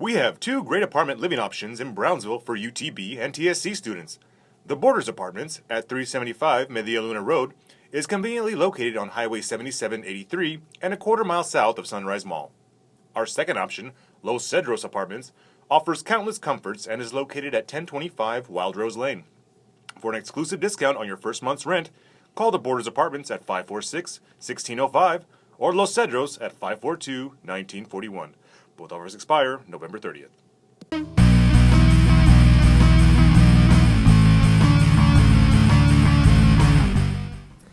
We have two great apartment living options in Brownsville for UTB and TSC students. The Borders Apartments at 375 Media Luna Road is conveniently located on Highway 7783 and a quarter-mile south of Sunrise Mall. Our second option, Los Cedros Apartments, offers countless comforts and is located at 1025 Wild Rose Lane. For an exclusive discount on your first month's rent, call the Borders Apartments at 546-1605 or Los Cedros at 542-1941. Both offers expire November 30th.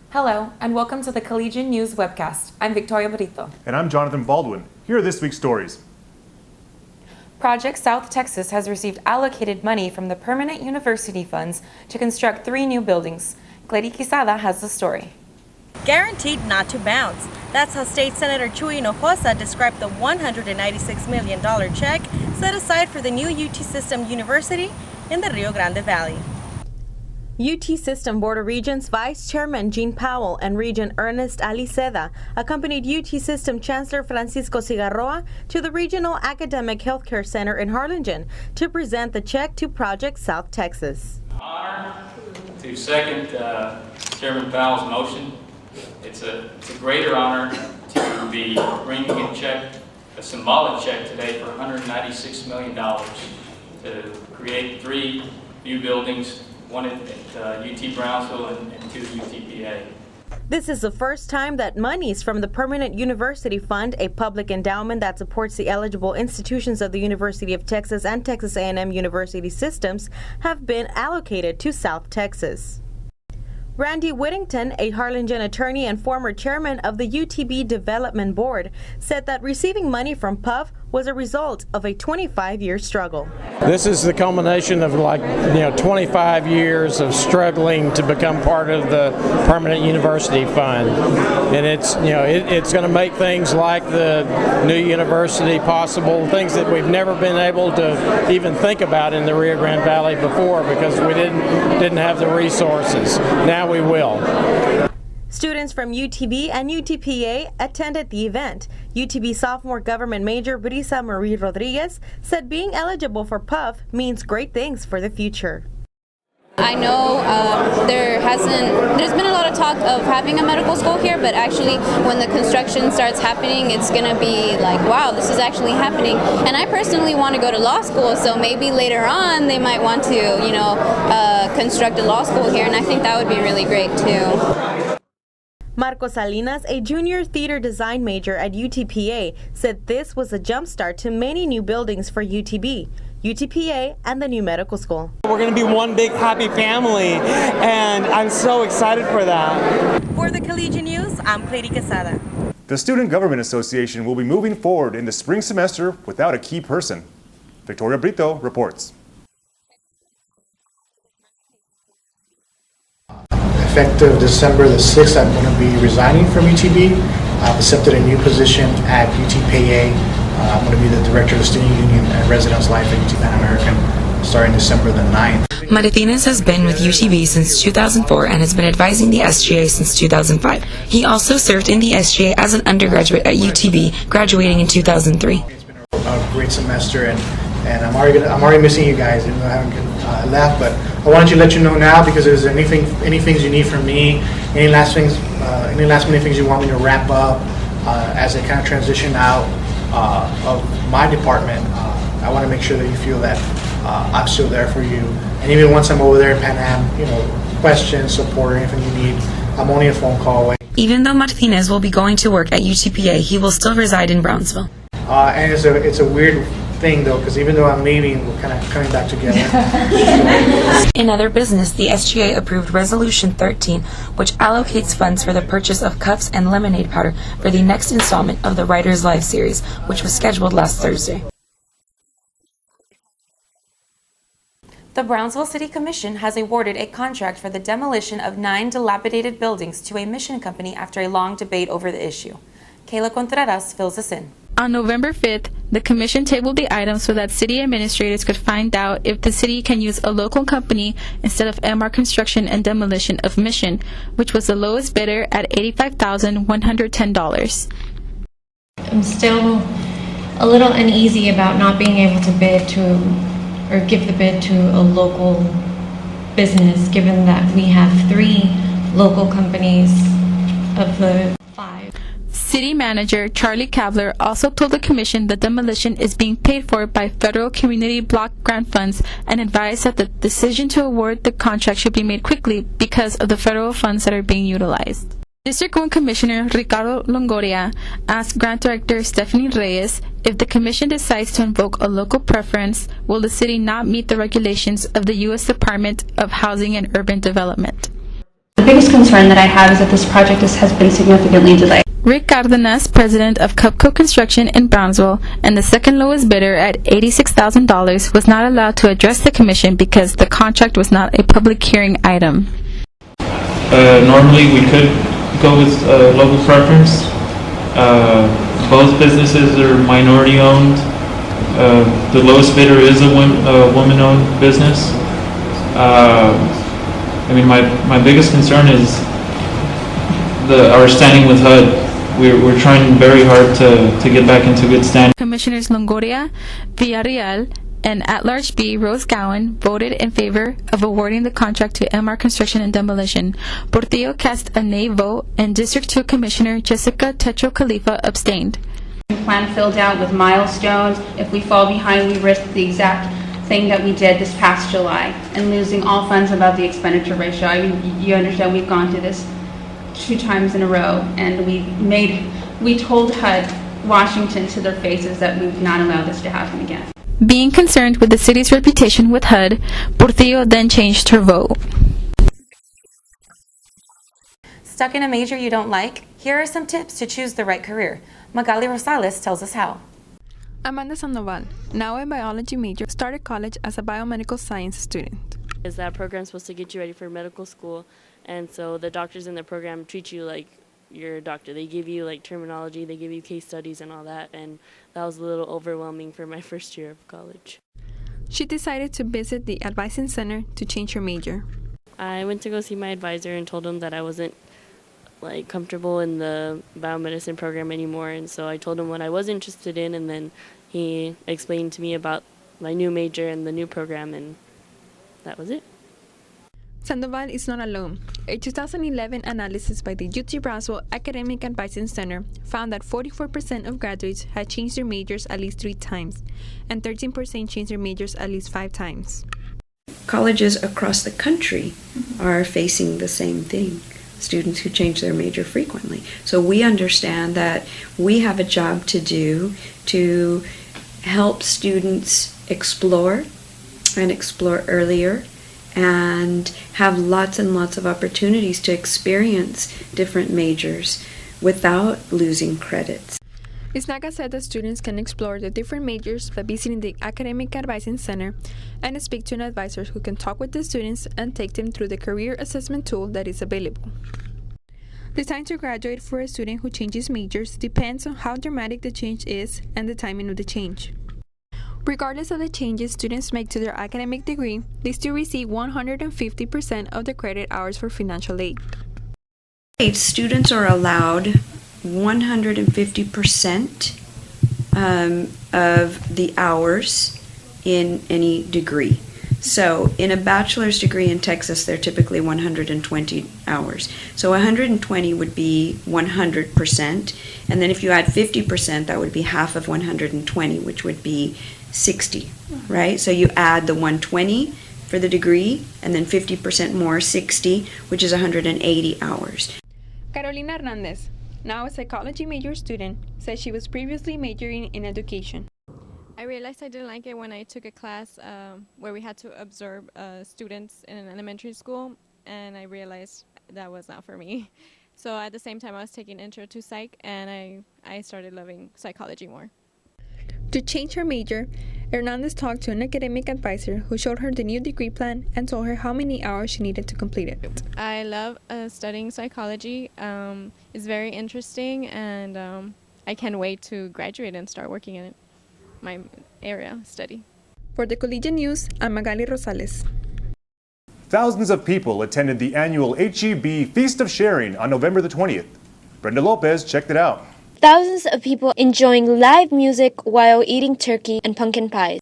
Hello, and welcome to the Collegian News Webcast. I'm Victoria Brito. And I'm Jonathan Baldwin. Here are this week's stories. Project South Texas has received allocated money from the Permanent University Funds to construct 3 new buildings. Clary Quezada has the story. Guaranteed not to bounce. That's how State Senator Chuy Hinojosa described the $196 million check set aside for the new UT System University in the Rio Grande Valley. UT System Board of Regents Vice Chairman Gene Powell and Regent Ernest Aliceda accompanied UT System Chancellor Francisco Cigarroa to the Regional Academic Healthcare Center in Harlingen to present the check to Project South Texas. Honor to second Chairman Powell's motion. It's a greater honor to be bringing a symbolic check today for $196 million to create 3 new buildings, one at UT Brownsville and 2 UTPA. This is the first time that monies from the Permanent University Fund, a public endowment that supports the eligible institutions of the University of Texas and Texas A&M University systems, have been allocated to South Texas. Randy Whittington, a Harlingen attorney and former chairman of the UTB Development Board, said that receiving money from PUF was a result of a 25-year struggle. This is the culmination of 25 years of struggling to become part of the Permanent University Fund. And it's going to make things like the new university possible, things that we've never been able to even think about in the Rio Grande Valley before because we didn't have the resources. Now we will. Students from UTB and UTPA attended the event. UTB sophomore government major Brisa Marie Rodriguez said being eligible for PUF means great things for the future. I know there's been a lot of talk of having a medical school here, but actually when the construction starts happening, it's going to be like, wow, this is actually happening. And I personally want to go to law school, so maybe later on they might want to, construct a law school here, and I think that would be really great too. Marco Salinas, a junior theater design major at UTPA, said this was a jumpstart to many new buildings for UTB, UTPA, and the new medical school. We're going to be one big happy family, and I'm so excited for that. For the Collegian News, I'm Clary Quezada. The Student Government Association will be moving forward in the spring semester without a key person. Victoria Brito reports. Effective December the 6th, I'm going to be resigning from UTB. I've accepted a new position at UTPA. I'm going to be the Director of the Student Union and Residence Life at UT Pan American starting December the 9th. Martinez has been with UTB since 2004 and has been advising the SGA since 2005. He also served in the SGA as an undergraduate at UTB, graduating in 2003. It's been a great semester, and I'm already missing you guys, even though I haven't left, but I wanted to let you know now because if there's any things you need from me, any last minute things you want me to wrap up as I kind of transition out of my department, I want to make sure that you feel that I'm still there for you. And even once I'm over there in Pan Am, questions, support, or anything you need, I'm only a phone call away. Even though Martinez will be going to work at UTPA, he will still reside in Brownsville. And it's a weird thing though, because even though I'm leaving, we're kind of coming back together. In other business, the SGA approved Resolution 13, which allocates funds for the purchase of cups and lemonade powder for the next installment of the Writers Live series, which was scheduled last Thursday. The Brownsville City Commission has awarded a contract for the demolition of 9 dilapidated buildings to a mission company after a long debate over the issue. Kayla Contreras fills us in. On November 5th, the Commission tabled the item so that city administrators could find out if the city can use a local company instead of MR Construction and Demolition of Mission, which was the lowest bidder at $85,110. I'm still a little uneasy about not being able to bid to, or give the bid to a local business, given that we have 3 local companies of the 5. City Manager Charlie Kavler also told the Commission that demolition is being paid for by federal community block grant funds and advised that the decision to award the contract should be made quickly because of the federal funds that are being utilized. District 1 Commissioner Ricardo Longoria asked Grant Director Stephanie Reyes if the Commission decides to invoke a local preference, will the city not meet the regulations of the U.S. Department of Housing and Urban Development. The biggest concern that I have is that this project has been significantly delayed. Rick Cardenas, president of Cupco Construction in Brownsville, and the second lowest bidder at $86,000, was not allowed to address the Commission because the contract was not a public hearing item. Normally we could go with local preference. Both businesses are minority owned. The lowest bidder is a woman owned business. I mean, my biggest concern is our standing with HUD. We're trying very hard to get back into good standing. Commissioners Longoria, Villarreal, and at-large B. Rose Gowan voted in favor of awarding the contract to MR Construction and Demolition. Portillo cast a nay vote, and District 2 Commissioner Jessica Techo Khalifa abstained. Plan filled out with milestones. If we fall behind, we risk the exact thing that we did this past July and losing all funds above the expenditure ratio. I mean, you understand we've gone through this 2 times in a row, and we told HUD Washington to their faces that we would not allow this to happen again. Being concerned with the city's reputation with HUD, Portillo then changed her vote. Stuck in a major you don't like? Here are some tips to choose the right career. Magali Rosales tells us how. Amanda Sandoval, now a biology major, started college as a biomedical science student. Is that program supposed to get you ready for medical school? And so the doctors in the program treat you like you're a doctor. They give you like terminology, they give you case studies and all that, and that was a little overwhelming for my first year of college. She decided to visit the advising center to change her major. I went to go see my advisor and told him that I wasn't like comfortable in the biomedicine program anymore, and so I told him what I was interested in, and then he explained to me about my new major and the new program, and that was it. Sandoval is not alone. A 2011 analysis by the UT Brownsville Academic Advising Center found that 44% of graduates had changed their majors at least 3 times, and 13% changed their majors at least 5 times. Colleges across the country are facing the same thing. Students who change their major frequently. So we understand that we have a job to do to help students explore and explore earlier and have lots and lots of opportunities to experience different majors without losing credits. Isnaga said that students can explore the different majors by visiting the Academic Advising Center and speak to an advisor who can talk with the students and take them through the career assessment tool that is available. The time to graduate for a student who changes majors depends on how dramatic the change is and the timing of the change. Regardless of the changes students make to their academic degree, they still receive 150% of the credit hours for financial aid. Students are allowed 150% of the hours in any degree. So in a bachelor's degree in Texas, they're typically 120 hours. So 120 would be 100%. And then if you add 50%, that would be half of 120, which would be 60, right? So you add the 120 for the degree, and then 50% more, 60, which is 180 hours. Carolina Hernandez, now a psychology major student, says she was previously majoring in education. I realized I didn't like it when I took a class where we had to observe students in an elementary school, and I realized that was not for me. So at the same time, I was taking Intro to Psych, and I started loving psychology more. To change her major, Hernandez talked to an academic advisor who showed her the new degree plan and told her how many hours she needed to complete it. I love studying psychology. It's very interesting, and I can't wait to graduate and start working in my area study. For the Collegian News, I'm Magali Rosales. Thousands of people attended the annual HEB Feast of Sharing on November the 20th. Brenda Lopez checked it out. Thousands of people enjoying live music while eating turkey and pumpkin pies.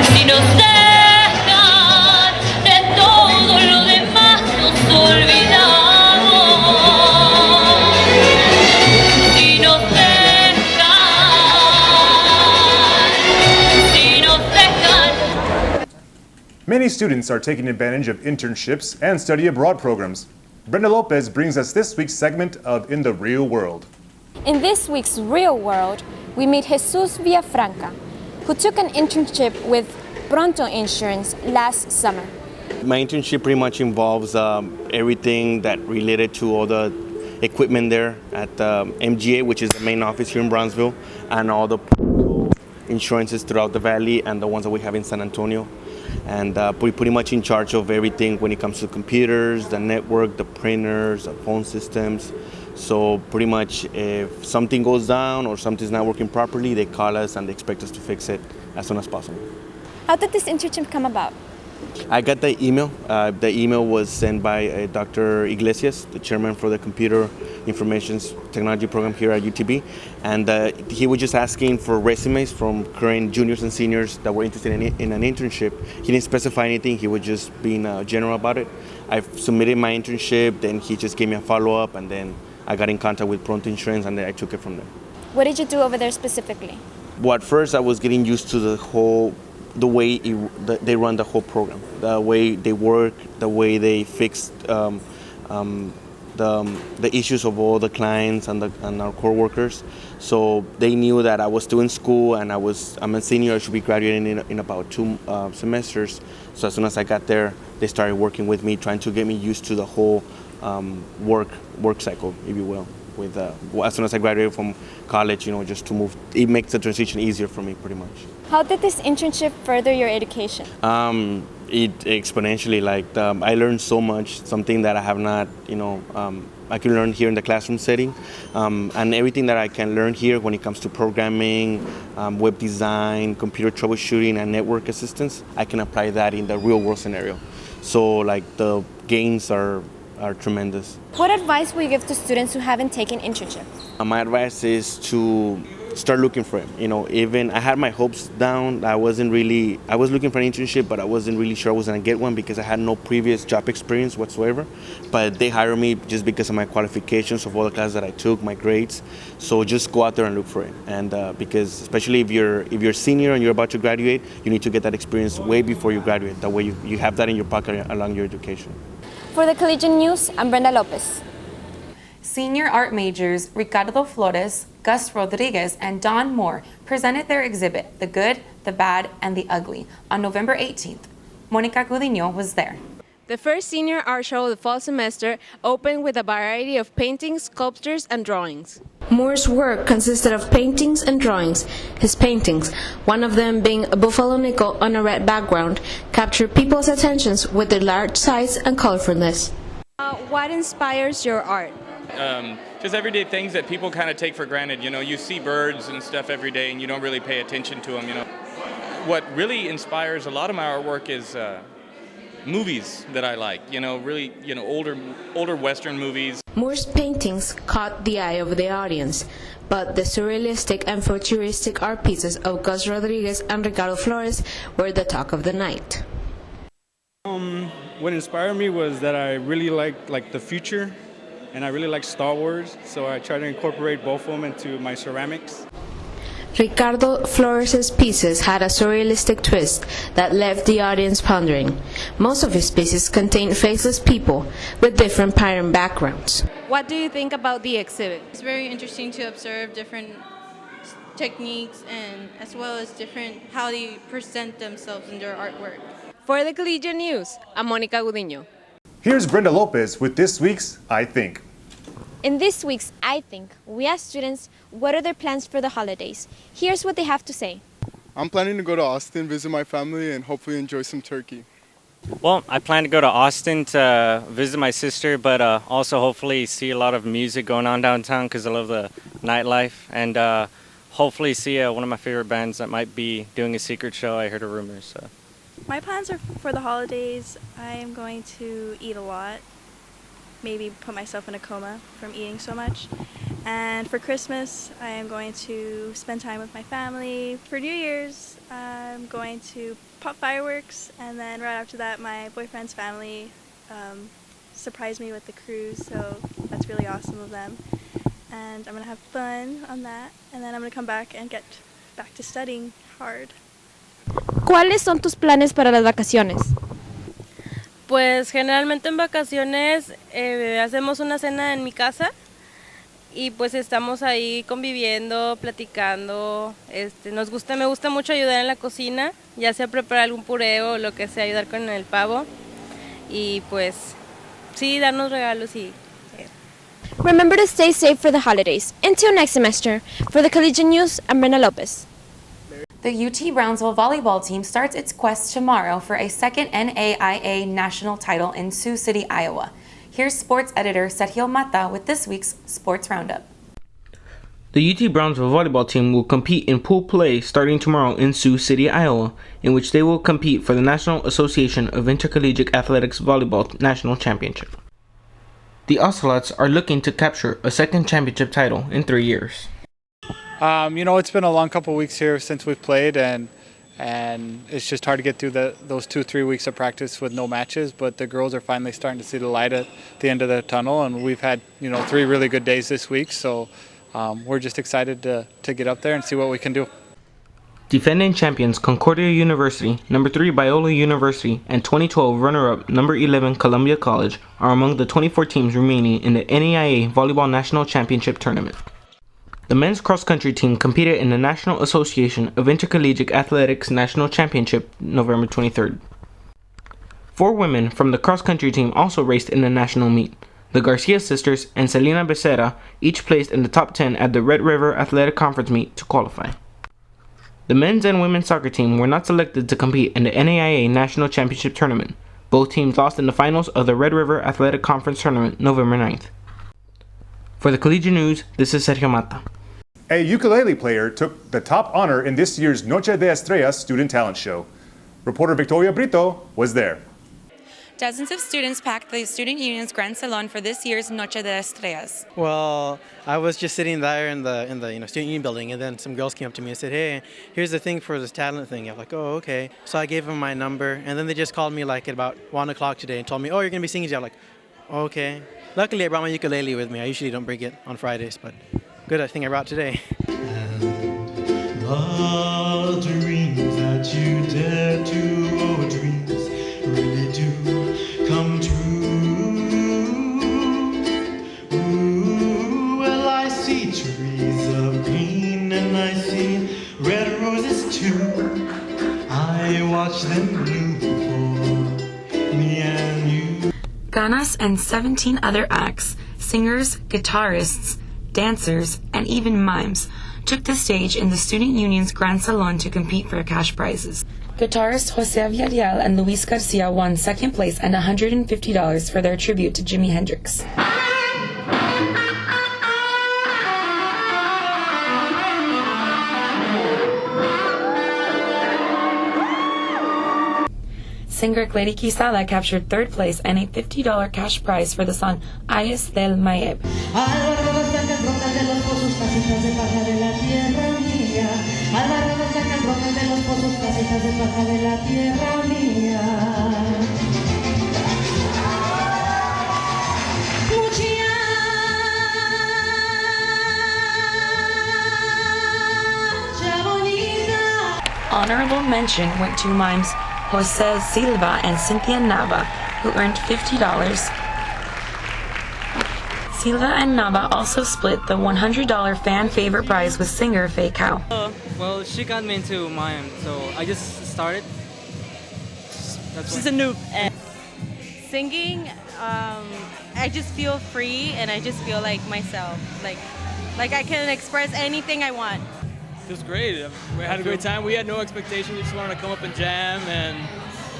Si nos dejan, de todo lo demás nos olvidamos. Si nos dejan. Many students are taking advantage of internships and study abroad programs. Brenda Lopez brings us this week's segment of In the Real World. In this week's Real World, we meet Jesus Villafranca, who took an internship with Pronto Insurance last summer. My internship pretty much involves everything that related to all the equipment there at MGA, which is the main office here in Brownsville, and all the insurances throughout the valley and the ones that we have in San Antonio. And we're pretty much in charge of everything when it comes to computers, the network, the printers, the phone systems. So pretty much if something goes down or something's not working properly, they call us and they expect us to fix it as soon as possible. How did this internship come about? I got the email. The email was sent by Dr. Iglesias, the chairman for the Computer Information Technology program here at UTB. And he was just asking for resumes from current juniors and seniors that were interested in an internship. He didn't specify anything. He was just being general about it. I submitted my internship, then he just gave me a follow-up, and then I got in contact with Pronto Insurance, and then I took it from there. What did you do over there specifically? Well, at first I was getting used to the way they run the whole program, the way they work, the way they fix the issues of all the clients and our core workers. So they knew that I was still in school and I'm a senior. I should be graduating in about 2 semesters. So as soon as I got there, they started working with me, trying to get me used to the whole work cycle, if you will. With as soon as I graduated from college, just to move, it makes the transition easier for me, pretty much. How did this internship further your education? It exponentially. I learned so much, something that I have not, I can learn here in the classroom setting, and everything that I can learn here when it comes to programming, web design, computer troubleshooting, and network assistance, I can apply that in the real world scenario. So the gains are tremendous. What advice will you give to students who haven't taken internships? My advice is to start looking for it. Even I had my hopes down. I was looking for an internship, but I wasn't really sure I was going to get one because I had no previous job experience whatsoever. But they hired me just because of my qualifications of all the classes that I took, my grades. So just go out there and look for it. And because especially if you're senior and you're about to graduate, you need to get that experience way before you graduate. That way you have that in your pocket along your education. For the Collegian News, I'm Brenda Lopez. Senior art majors Ricardo Flores, Gus Rodriguez, and Don Moore presented their exhibit, The Good, the Bad, and the Ugly, on November 18th. Monica Gudinho was there. The first senior art show of the fall semester opened with a variety of paintings, sculptures, and drawings. Moore's work consisted of paintings and drawings. His paintings, one of them being a buffalo nickel on a red background, captured people's attentions with their large size and colorfulness. What inspires your art? Just everyday things that people kind of take for granted. You see birds and stuff every day and you don't really pay attention to them. What really inspires a lot of my artwork is movies that I like. Really, older Western movies. Moore's paintings caught the eye of the audience, but the surrealistic and futuristic art pieces of Gus Rodriguez and Ricardo Flores were the talk of the night. What inspired me was that I really liked the future, and I really like Star Wars, so I try to incorporate both of them into my ceramics. Ricardo Flores' pieces had a surrealistic twist that left the audience pondering. Most of his pieces contained faceless people with different pattern backgrounds. What do you think about the exhibit? It's very interesting to observe different techniques and as well as how they present themselves in their artwork. For the Collegian News, I'm Monica Gudiño. Here's Brenda Lopez with this week's I Think. In this week's I Think, we asked students what are their plans for the holidays. Here's what they have to say. I'm planning to go to Austin, visit my family, and hopefully enjoy some turkey. Well, I plan to go to Austin to visit my sister, but also hopefully see a lot of music going on downtown because I love the nightlife, and hopefully see one of my favorite bands that might be doing a secret show. I heard a rumor. So. My plans are for the holidays. I am going to eat a lot. Maybe put myself in a coma from eating so much. And for Christmas, I am going to spend time with my family. For New Year's, I'm going to pop fireworks, and then right after that, my boyfriend's family surprised me with the cruise, so that's really awesome of them. And I'm going to have fun on that, and then I'm going to come back and get back to studying hard. ¿Cuáles son tus planes para las vacaciones? Pues generalmente en vacaciones hacemos una cena en mi casa y pues estamos ahí conviviendo, platicando. Me gusta mucho ayudar en la cocina, ya sea preparar algún puré o lo que sea, ayudar con el pavo y pues sí, darnos regalos y... Remember to stay safe for the holidays. Until next semester, for the Collegian News, I'm Brenda Lopez. The UT Brownsville volleyball team starts its quest tomorrow for a second NAIA national title in Sioux City, Iowa. Here's sports editor Sergio Mata with this week's Sports Roundup. The UT Brownsville volleyball team will compete in pool play starting tomorrow in Sioux City, Iowa, in which they will compete for the National Association of Intercollegiate Athletics Volleyball National Championship. The Ocelots are looking to capture a second championship title in 3 years. It's been a long couple of weeks here since we've played, and it's just hard to get through those 2-3 weeks of practice with no matches. But the girls are finally starting to see the light at the end of the tunnel, and we've had 3 really good days this week. So we're just excited to get up there and see what we can do. Defending champions Concordia University, number 3 Biola University, and 2012 runner-up number 11 Columbia College are among the 24 teams remaining in the NAIA Volleyball National Championship Tournament. The men's cross-country team competed in the National Association of Intercollegiate Athletics National Championship November 23rd. 4 women from the cross-country team also raced in the national meet. The Garcia sisters and Selena Becerra each placed in the top 10 at the Red River Athletic Conference meet to qualify. The men's and women's soccer team were not selected to compete in the NAIA National Championship Tournament. Both teams lost in the finals of the Red River Athletic Conference Tournament November 9th. For the Collegian News, this is Sergio Mata. A ukulele player took the top honor in this year's Noche de Estrellas student talent show. Reporter Victoria Brito was there. Dozens of students packed the Student Union's Grand Salon for this year's Noche de Estrellas. Well, I was just sitting there in the Student Union building, and then some girls came up to me and said, "Hey, here's the thing for this talent thing." I'm like, "Oh, okay." So I gave them my number, and then they just called me like at about 1 o'clock today and told me, "Oh, you're gonna be singing today." I'm like, "Okay." Luckily, I brought my ukulele with me. I usually don't bring it on Fridays, but good thing I brought today. The dreams that you dare to, oh, dreams really do come true. Ooh, well, I see trees of green and I see red roses too. I watch them bloom for me and you. Ganas and 17 other acts, singers, guitarists, dancers, and even mimes took the stage in the Student Union's Grand Salon to compete for cash prizes. Guitarist Jose Villarreal and Luis Garcia won second place and $150 for their tribute to Jimi Hendrix. Singer Clary Quisada captured third place and a $50 cash prize for the song Ayes del Mayeb. Honorable mention went to mimes Jose Silva and Cynthia Nava, who earned $50. Silva and Nava also split the $100 fan favorite prize with singer Faye Cow. Well, she got me into mime, so I just started. She's a noob. Singing, I just feel free and I just feel like myself. Like I can express anything I want. It was great. We had a great time. We had no expectation. We just wanted to come up and jam, and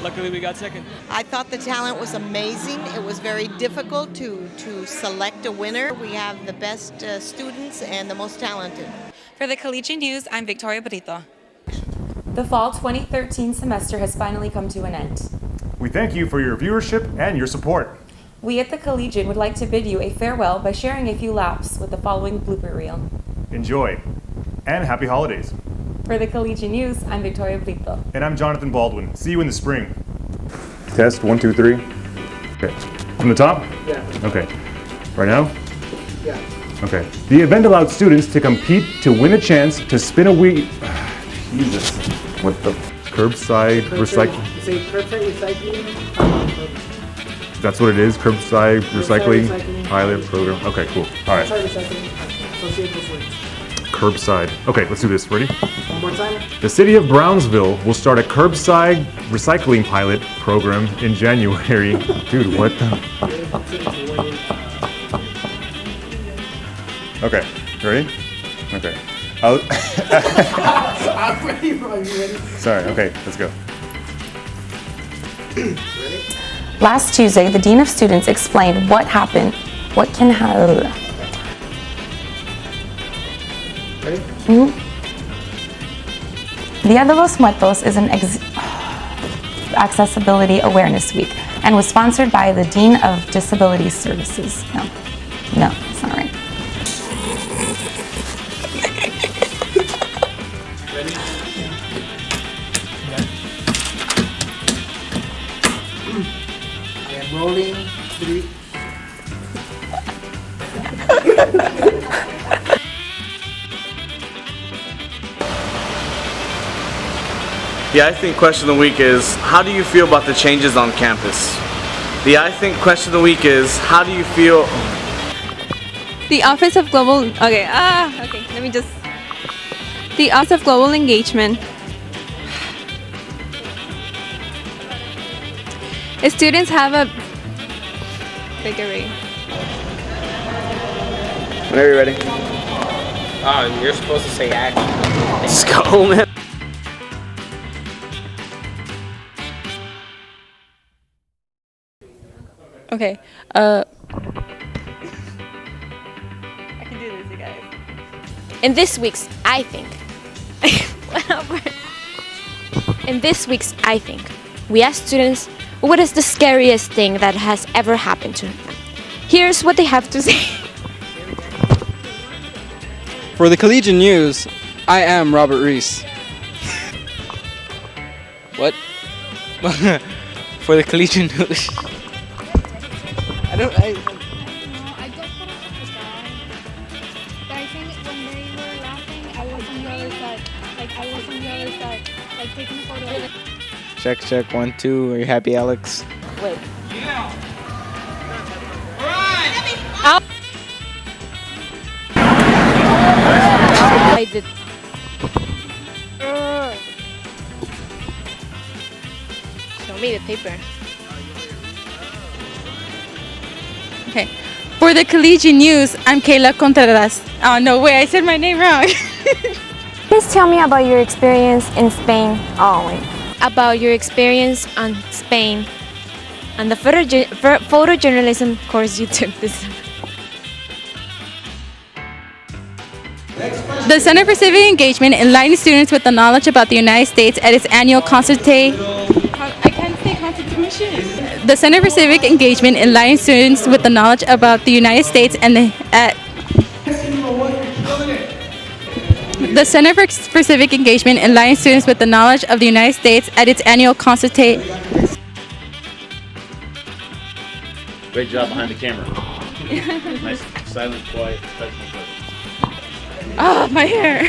luckily we got second. I thought the talent was amazing. It was very difficult to select a winner. We have the best students and the most talented. For the Collegian News, I'm Victoria Brito. The fall 2013 semester has finally come to an end. We thank you for your viewership and your support. We at the Collegian would like to bid you a farewell by sharing a few laughs with the following blooper reel. Enjoy, and happy holidays. For the Collegian News, I'm Victoria Brito. And I'm Jonathan Baldwin. See you in the spring. Test, 1, 2, 3. Okay. From the top? Yeah. Okay. Right now? Yeah. Okay. The event allowed students to compete to win a chance to spin a wheel. Jesus. What the? Curbside recycling. Say curbside recycling. That's what it is? Curbside recycling pilot program. Okay, cool. All right. Curbside. Okay, let's do this. Ready? One more time. The city of Brownsville will start a curbside recycling pilot program in January. Dude, what the? Okay, ready? Okay. I'm ready, bro. You ready? Sorry, okay, let's go. Ready? Last Tuesday, the Dean of Students explained what happened, what can happen. Dia de los Muertos is an Accessibility Awareness Week and was sponsored by the Dean of Disability Services. No, it's not right. Ready? I am rolling 3. The I Think question of the week is, how do you feel about the changes on campus? The I Think question of the week is, how do you feel? The Office of Global... Okay, let me just... The Office of Global Engagement. Students have a... Bakery. Whenever you're ready. Oh, you're supposed to say action. Let's go, man. Okay. I can do this, you guys. In this week's I Think. In this week's I Think, we asked students what is the scariest thing that has ever happened to them. Here's what they have to say. For the Collegian News, I am Robert Reese. What? For the Collegian News. I don't I got put up with the guy. But I think when they were laughing, I was on the other side. Like taking a photo. Check, 1, 2. Are you happy, Alex? Wait. Yeah. I did. Show me the paper. Okay. For the Collegian News, I'm Kayla Contreras. Oh, no way, I said my name wrong. Please tell me about your experience in Spain. Oh, wait. About your experience on Spain and the photojournalism course you took this summer. The Center for Civic Engagement enlightens students with the knowledge about the United States at its annual I can't say Commission. The Center for Civic Engagement enlightens students with the knowledge about the United States and the Center for Civic Engagement enlightens students with the knowledge of the United States at its annual consultation. Great job behind the camera. Nice, silent, quiet, professional presence. Ah, my hair.